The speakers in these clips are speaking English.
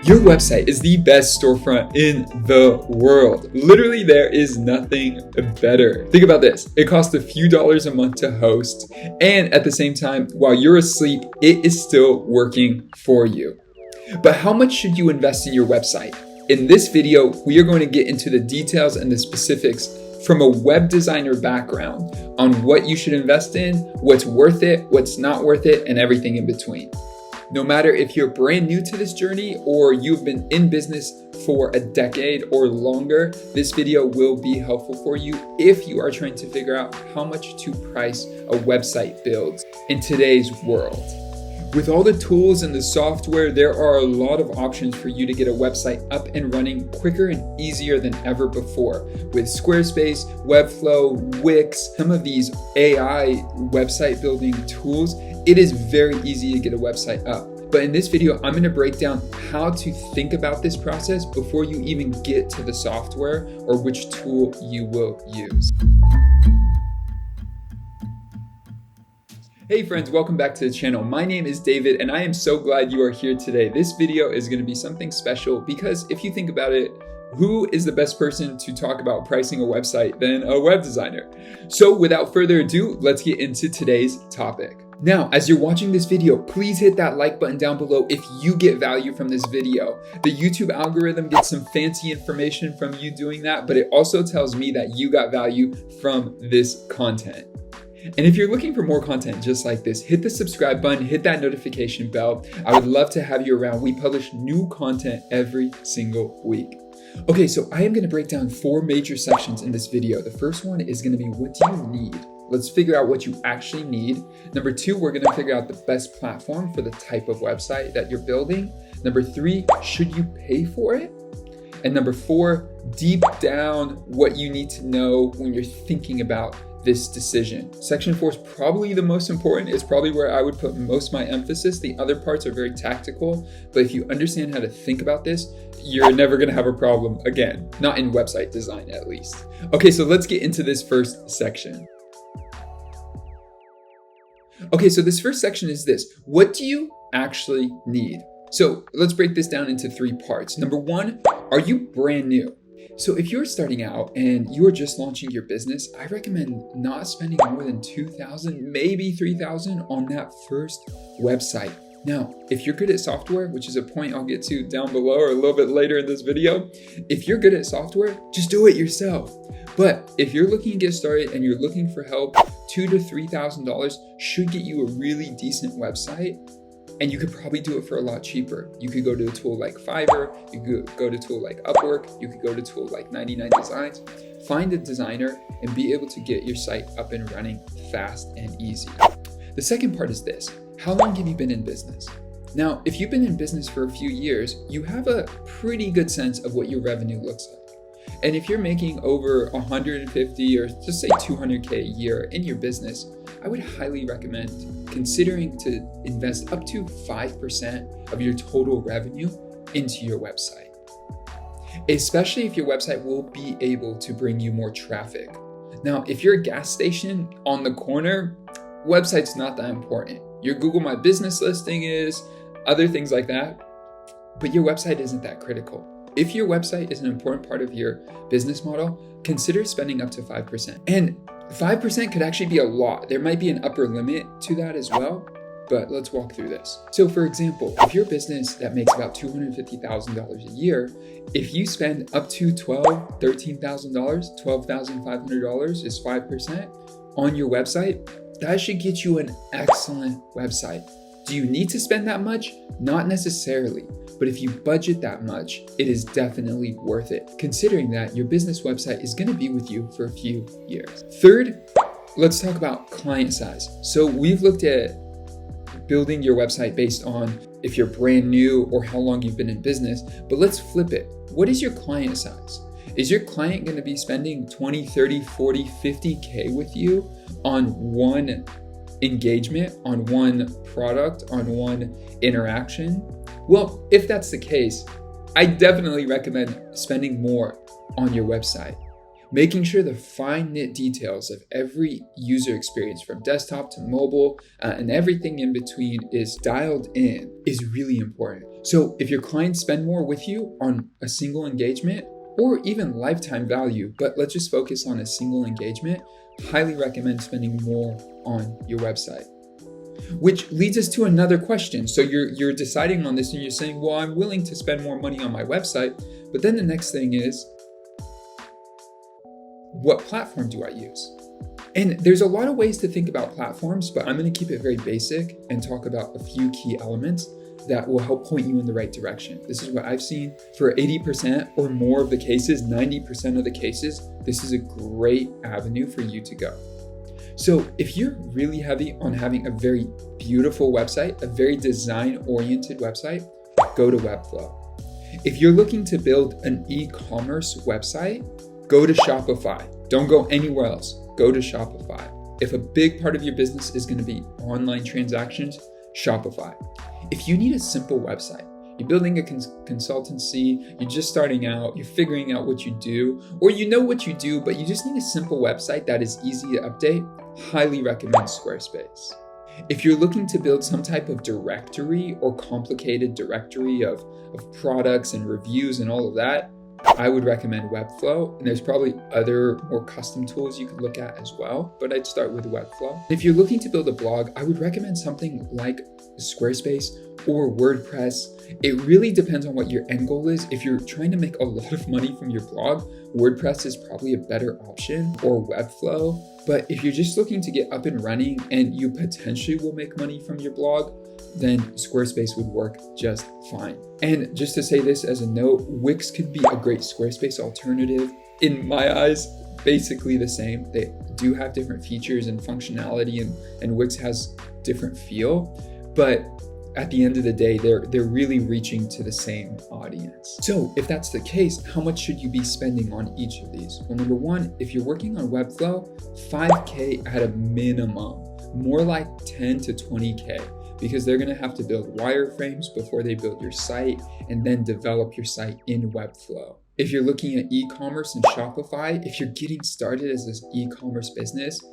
Your website is the best storefront in the world. Literally, there is nothing better. Think about this. It costs a few dollars a month to host, and at the same time, while you're asleep, it is still working for you. But how much should you invest in your website? In this video, we are going to get into the details and the specifics from a web designer background on what you should invest in, what's worth it, what's not worth it, and everything in between. No matter if you're brand new to this journey or you've been in business for a decade or longer, this video will be helpful for you if you are trying to figure out how much to price a website builds in today's world. With all the tools and the software, there are a lot of options for you to get a website up and running quicker and easier than ever before. With Squarespace, Webflow, Wix, some of these AI website building tools, it is very easy to get a website up. But in this video, I'm going to break down how to think about this process before you even get to the software or which tool you will use. Hey friends, welcome back to the channel. My name is David and I am so glad you are here today. This video is going to be something special because if you think about it, who is the best person to talk about pricing a website than a web designer? So without further ado, let's get into today's topic. Now, as you're watching this video, please hit that like button down below if you get value from this video. The YouTube algorithm gets some fancy information from you doing that, but it also tells me that you got value from this content. And if you're looking for more content just like this, hit the subscribe button, hit that notification bell. I would love to have you around. We publish new content every single week. Okay, so I am going to break down 4 major sections in this video. The first one is going to be, what do you need? Let's figure out what you actually need. Number 2, we're going to figure out the best platform for the type of website that you're building. Number 3, should you pay for it? And number 4, deep down what you need to know when you're thinking about this decision. Section 4 is probably the most important. It's probably where I would put most of my emphasis. The other parts are very tactical, but if you understand how to think about this, you're never gonna have a problem again, not in website design at least. Okay, so let's get into this first section. Okay, so this first section is this. What do you actually need? So let's break this down into 3 parts. Number 1, are you brand new? So if you're starting out and you are just launching your business, I recommend not spending more than $2,000, maybe $3,000 on that first website. Now, if you're good at software, which is a point I'll get to down below or a little bit later in this video, if you're good at software, just do it yourself. But if you're looking to get started and you're looking for help, $2,000 to $3,000 should get you a really decent website. And you could probably do it for a lot cheaper. You could go to a tool like Fiverr, you could go to a tool like Upwork, you could go to a tool like 99 Designs. Find a designer and be able to get your site up and running fast and easy. The second part is this. How long have you been in business? Now, if you've been in business for a few years, you have a pretty good sense of what your revenue looks like. And if you're making over 150 or just say 200K a year in your business, I would highly recommend considering to invest up to 5% of your total revenue into your website, especially if your website will be able to bring you more traffic. Now, if you're a gas station on the corner, website's not that important. Your Google My Business listing is, other things like that, but your website isn't that critical. If your website is an important part of your business model, consider spending up to 5%. And 5% could actually be a lot. There might be an upper limit to that as well, but let's walk through this. So for example, if you're a business that makes about $250,000 a year, if you spend up to $13,000, $12,500 is 5% on your website, that should get you an excellent website. Do you need to spend that much? Not necessarily. But if you budget that much, it is definitely worth it, considering that your business website is going to be with you for a few years. Third, let's talk about client size. So we've looked at building your website based on if you're brand new or how long you've been in business, but let's flip it. What is your client size? Is your client going to be spending 20, 30, 40, 50K with you on one engagement, on one product, on one interaction? Well, if that's the case, I definitely recommend spending more on your website. Making sure the fine-knit details of every user experience from desktop to mobile and everything in between is dialed in is really important. So if your clients spend more with you on a single engagement or even lifetime value, but let's just focus on a single engagement, highly recommend spending more on your website. Which leads us to another question. So you're deciding on this and you're saying, well, I'm willing to spend more money on my website. But then the next thing is, what platform do I use? And there's a lot of ways to think about platforms, but I'm going to keep it very basic and talk about a few key elements that will help point you in the right direction. This is what I've seen for 80% or more of the cases, 90% of the cases. This is a great avenue for you to go. So if you're really heavy on having a very beautiful website, a very design-oriented website, go to Webflow. If you're looking to build an e-commerce website, go to Shopify. Don't go anywhere else. Go to Shopify. If a big part of your business is going to be online transactions, Shopify. If you need a simple website, you're building a consultancy, you're just starting out, you're figuring out what you do, or you know what you do, but you just need a simple website that is easy to update, highly recommend Squarespace. If you're looking to build some type of directory or complicated directory of products and reviews and all of that, I would recommend Webflow, and there's probably other more custom tools you can look at as well, but I'd start with Webflow. If you're looking to build a blog, I would recommend something like Squarespace or WordPress. It really depends on what your end goal is. If you're trying to make a lot of money from your blog, WordPress is probably a better option, or Webflow. But if you're just looking to get up and running and you potentially will make money from your blog, then Squarespace would work just fine. And just to say this as a note, Wix could be a great Squarespace alternative. In my eyes, basically the same. They do have different features and functionality, and Wix has different feel, but at the end of the day, they're really reaching to the same audience. So if that's the case, how much should you be spending on each of these? Well, number one, if you're working on Webflow, $5K at a minimum, more like 10 to 20K. Because they're gonna have to build wireframes before they build your site and then develop your site in Webflow. If you're looking at e-commerce and Shopify, if you're getting started as this e-commerce business,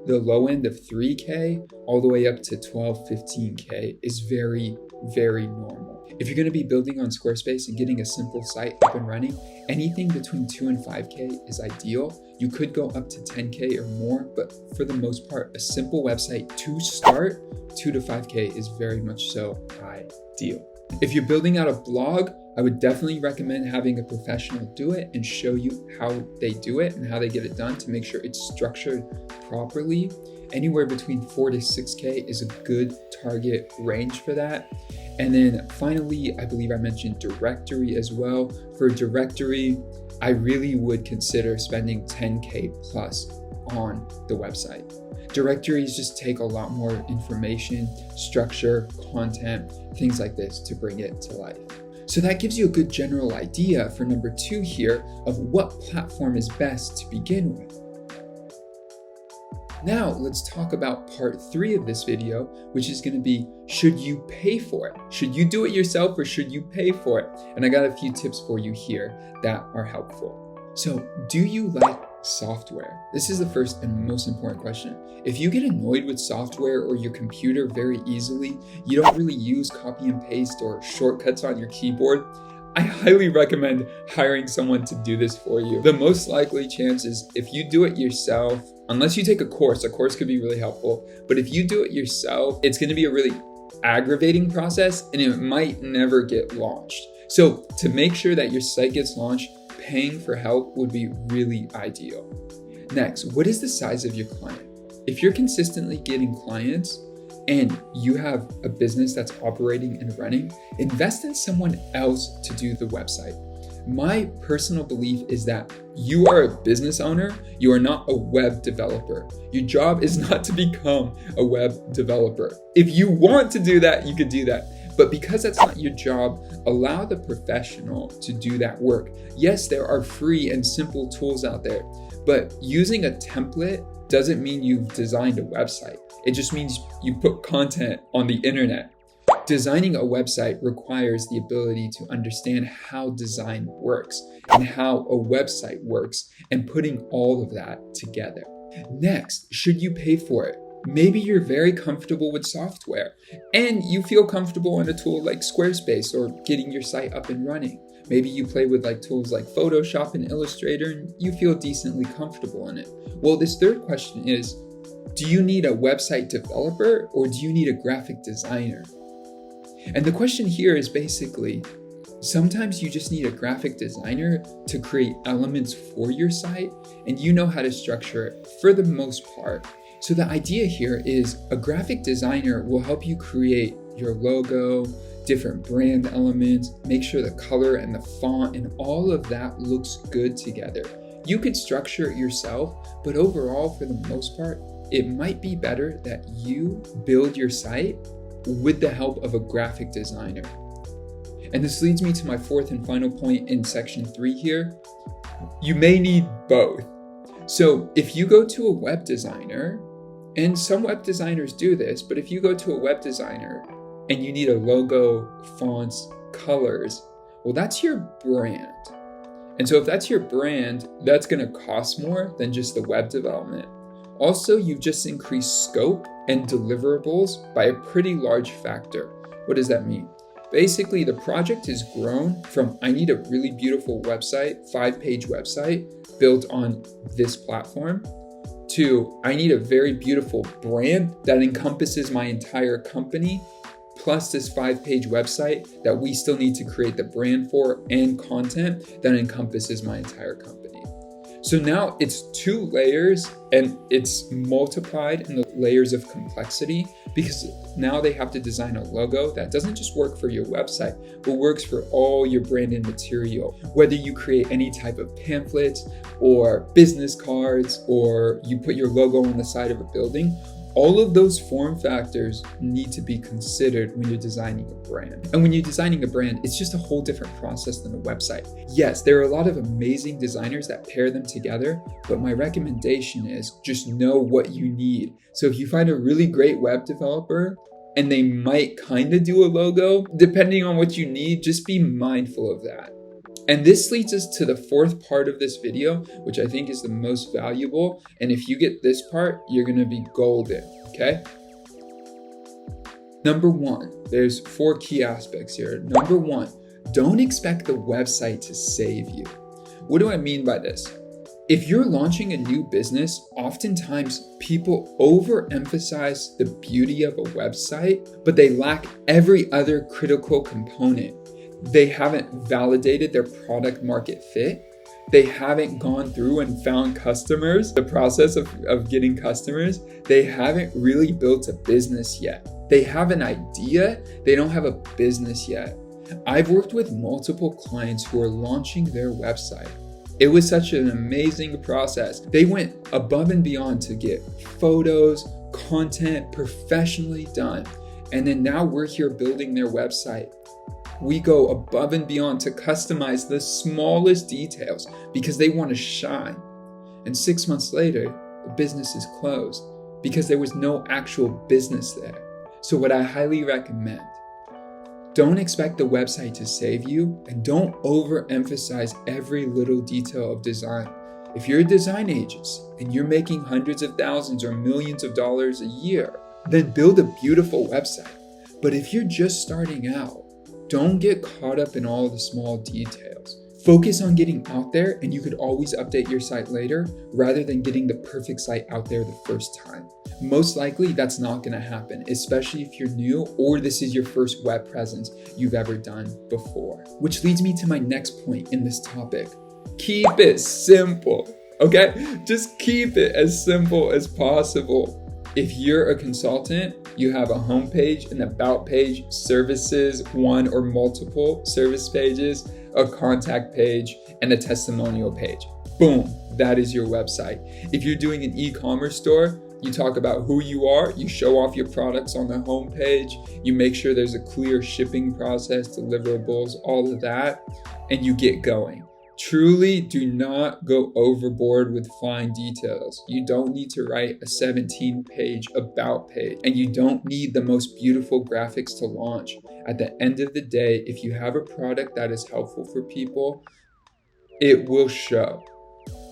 the low end of 3K all the way up to 12, 15K is very, very normal. If you're gonna be building on Squarespace and getting a simple site up and running, anything between 2 and 5K is ideal. You could go up to 10K or more, but for the most part, a simple website to start, 2 to 5K is very much so ideal. If you're building out a blog, I would definitely recommend having a professional do it and show you how they do it and how they get it done to make sure it's structured properly. Anywhere between 4 to 6K is a good target range for that. And then finally, I believe I mentioned directory as well. For directory, I really would consider spending 10K plus on the website. Directories just take a lot more information, structure, content, things like this to bring it to life. So that gives you a good general idea for number 2 here of what platform is best to begin with. Now let's talk about part 3 of this video, which is going to be, should you pay for it? Should you do it yourself or should you pay for it? And I got a few tips for you here that are helpful. So, do you like software? This is the first and most important question. If you get annoyed with software or your computer very easily, you don't really use copy and paste or shortcuts on your keyboard, I highly recommend hiring someone to do this for you. The most likely chance is if you do it yourself, unless you take a course could be really helpful, but if you do it yourself, it's gonna be a really aggravating process and it might never get launched. So to make sure that your site gets launched, paying for help would be really ideal. Next, what is the size of your client? If you're consistently getting clients and you have a business that's operating and running, invest in someone else to do the website. My personal belief is that you are a business owner, you are not a web developer. Your job is not to become a web developer. If you want to do that, you could do that. But because that's not your job, allow the professional to do that work. Yes, there are free and simple tools out there, but using a template doesn't mean you've designed a website. It just means you put content on the internet. Designing a website requires the ability to understand how design works and how a website works and putting all of that together. Next, should you pay for it? Maybe you're very comfortable with software and you feel comfortable in a tool like Squarespace or getting your site up and running. Maybe you play with tools like Photoshop and Illustrator and you feel decently comfortable in it. Well, this third question is, do you need a website developer or do you need a graphic designer? And the question here is basically, sometimes you just need a graphic designer to create elements for your site and you know how to structure it for the most part. So the idea here is a graphic designer will help you create your logo, different brand elements, make sure the color and the font and all of that looks good together. You could structure it yourself, but overall, for the most part, it might be better that you build your site with the help of a graphic designer. And this leads me to my fourth and final point in section 3 here. You may need both. So if you go to a web designer, and some web designers do this, but if you go to a web designer and you need a logo, fonts, colors, well, that's your brand. And so if that's your brand, that's going to cost more than just the web development. Also, you've just increased scope and deliverables by a pretty large factor. What does that mean? Basically, the project has grown from I need a really beautiful website, 5-page website built on this platform, to I need a very beautiful brand that encompasses my entire company, plus this 5-page website that we still need to create the brand for and content that encompasses my entire company. So now it's 2 layers and it's multiplied in the layers of complexity because now they have to design a logo that doesn't just work for your website, but works for all your branded material. Whether you create any type of pamphlets or business cards or you put your logo on the side of a building, all of those form factors need to be considered when you're designing a brand. And when you're designing a brand, it's just a whole different process than a website. Yes, there are a lot of amazing designers that pair them together, but my recommendation is just know what you need. So if you find a really great web developer and they might kind of do a logo, depending on what you need, just be mindful of that. And this leads us to the 4th part of this video, which I think is the most valuable. And if you get this part, you're going to be golden, okay? Number 1, there's 4 key aspects here. Number 1, don't expect the website to save you. What do I mean by this? If you're launching a new business, oftentimes people overemphasize the beauty of a website, but they lack every other critical component. They haven't validated their product market fit. They haven't gone through and found customers, the process of getting customers. They haven't really built a business yet. They have an idea, they don't have a business yet. I've worked with multiple clients who are launching their website. It was such an amazing process. They went above and beyond to get photos, content professionally done. And then now we're here building their website. We go above and beyond to customize the smallest details because they want to shine. And 6 months later, the business is closed because there was no actual business there. So what I highly recommend, don't expect the website to save you and don't overemphasize every little detail of design. If you're a design agency and you're making hundreds of thousands or millions of dollars a year, then build a beautiful website. But if you're just starting out, don't get caught up in all the small details. Focus on getting out there and you could always update your site later rather than getting the perfect site out there the first time. Most likely that's not going to happen, especially if you're new or this is your first web presence you've ever done before. Which leads me to my next point in this topic. Keep it simple, okay? Just keep it as simple as possible. If you're a consultant, you have a homepage, an about page, services, 1 or multiple service pages, a contact page, and a testimonial page. Boom, that is your website. If you're doing an e-commerce store, you talk about who you are, you show off your products on the homepage, you make sure there's a clear shipping process, deliverables, all of that, and you get going. Truly do not go overboard with fine details. You don't need to write a 17-page about page, and you don't need the most beautiful graphics to launch. At the end of the day, if you have a product that is helpful for people, it will show,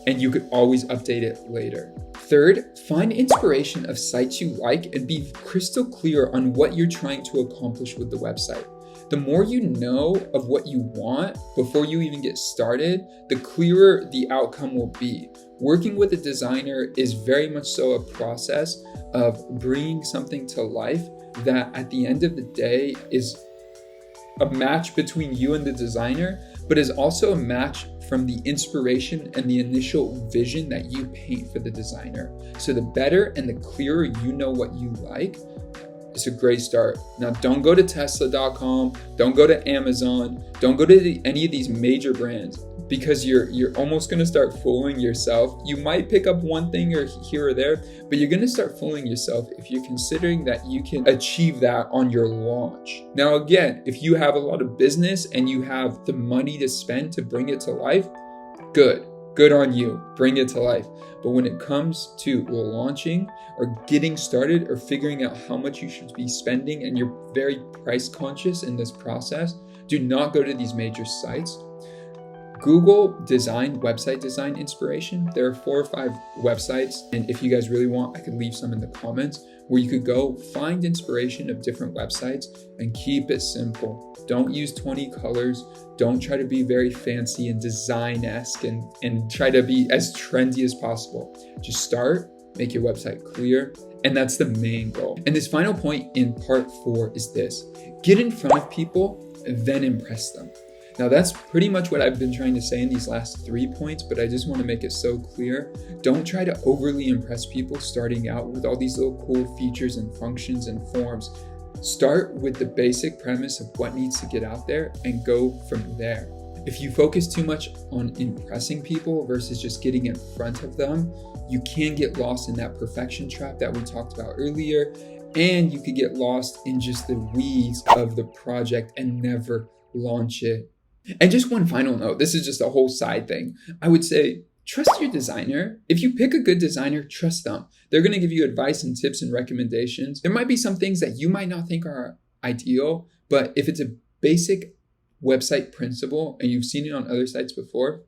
and you could always update it later. Third, find inspiration of sites you like and be crystal clear on what you're trying to accomplish with the website. The more you know of what you want before you even get started, the clearer the outcome will be. Working with a designer is very much so a process of bringing something to life that at the end of the day is a match between you and the designer, but is also a match from the inspiration and the initial vision that you paint for the designer. So the better and the clearer you know what you like, it's a great start. Now, don't go to Tesla.com, don't go to Amazon, don't go to any of these major brands, because you're almost gonna start fooling yourself. You might pick up one thing or here or there, but you're gonna start fooling yourself if you're considering that you can achieve that on your launch. Now, again, if you have a lot of business and you have the money to spend to bring it to life, good on you, bring it to life. But when it comes to launching or getting started or figuring out how much you should be spending and you're very price conscious in this process, do not go to these major sites. Google website design inspiration. There are 4 or 5 websites, and if you guys really want, I can leave some in the comments where you could go find inspiration of different websites and keep it simple. Don't use 20 colors. Don't try to be very fancy and design-esque and try to be as trendy as possible. Just start, make your website clear, and that's the main goal. And this final point in part 4 is this: get in front of people, then impress them. Now, that's pretty much what I've been trying to say in these last 3 points, but I just want to make it so clear. Don't try to overly impress people starting out with all these little cool features and functions and forms. Start with the basic premise of what needs to get out there and go from there. If you focus too much on impressing people versus just getting in front of them, you can get lost in that perfection trap that we talked about earlier, and you could get lost in just the weeds of the project and never launch it. And just one final note, this is just a whole side thing. I would say, trust your designer. If you pick a good designer, trust them. They're going to give you advice and tips and recommendations. There might be some things that you might not think are ideal, but if it's a basic website principle and you've seen it on other sites before,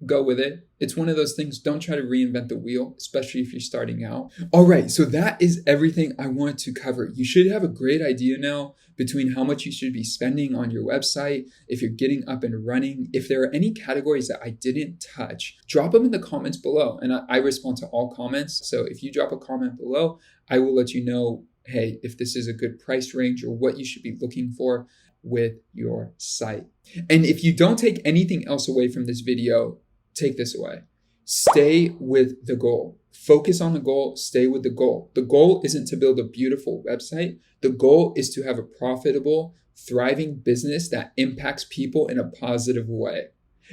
go with it. It's one of those things, don't try to reinvent the wheel, especially if you're starting out. All right, so that is everything I wanted to cover. You should have a great idea now between how much you should be spending on your website, if you're getting up and running. If there are any categories that I didn't touch, drop them in the comments below, and I respond to all comments. So if you drop a comment below, I will let you know, hey, if this is a good price range or what you should be looking for with your site. And if you don't take anything else away from this video, take this away. Stay with the goal. Focus on the goal, stay with the goal. The goal isn't to build a beautiful website. The goal is to have a profitable, thriving business that impacts people in a positive way.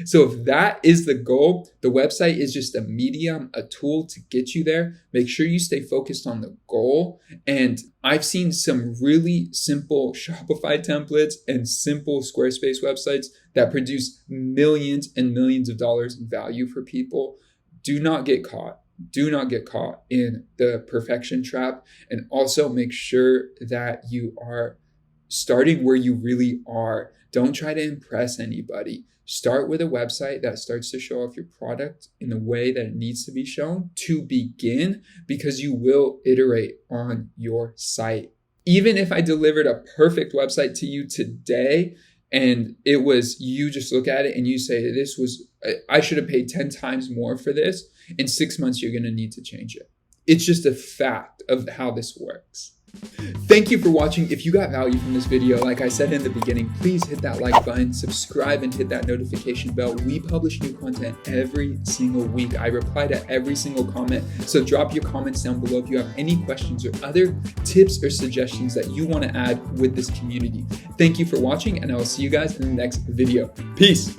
So if that is the goal, the website is just a medium, a tool to get you there. Make sure you stay focused on the goal. And I've seen some really simple Shopify templates and simple Squarespace websites that produce millions and millions of dollars in value for people. Do not get caught. Do not get caught in the perfection trap. And also make sure that you are starting where you really are. Don't try to impress anybody. Start with a website that starts to show off your product in the way that it needs to be shown to begin, because you will iterate on your site. Even if I delivered a perfect website to you today and it was, you just look at it and you say, I should have paid 10 times more for this, in 6 months, you're going to need to change it. It's just a fact of how this works. Thank you for watching. If you got value from this video, like I said in the beginning, please hit that like button, subscribe, and hit that notification bell. We publish new content every single week. I reply to every single comment. So drop your comments down below if you have any questions or other tips or suggestions that you want to add with this community. Thank you for watching, and I will see you guys in the next video. Peace.